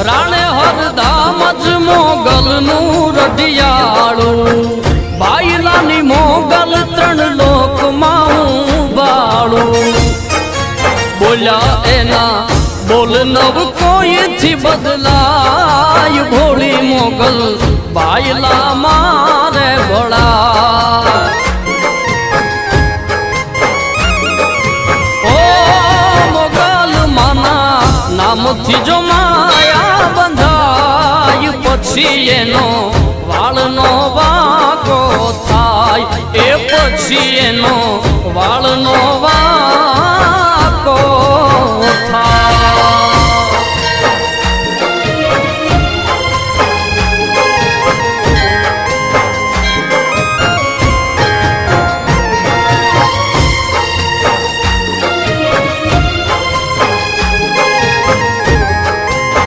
રાણે હરધામ જ મોગલનું રઢિયાળું બાયલાની મોગલ ત્રણ લોકમાં બાળું બોલ્યા એના બોલ નવ કોઈથી બદલાય ભોળી મોગલ બાયલા મારે ભળા ઓ મોગલ માના નામથી જો માયા બંધાય પછી એનો વાળનો વાકો થાય એ પછી એનો વાળનો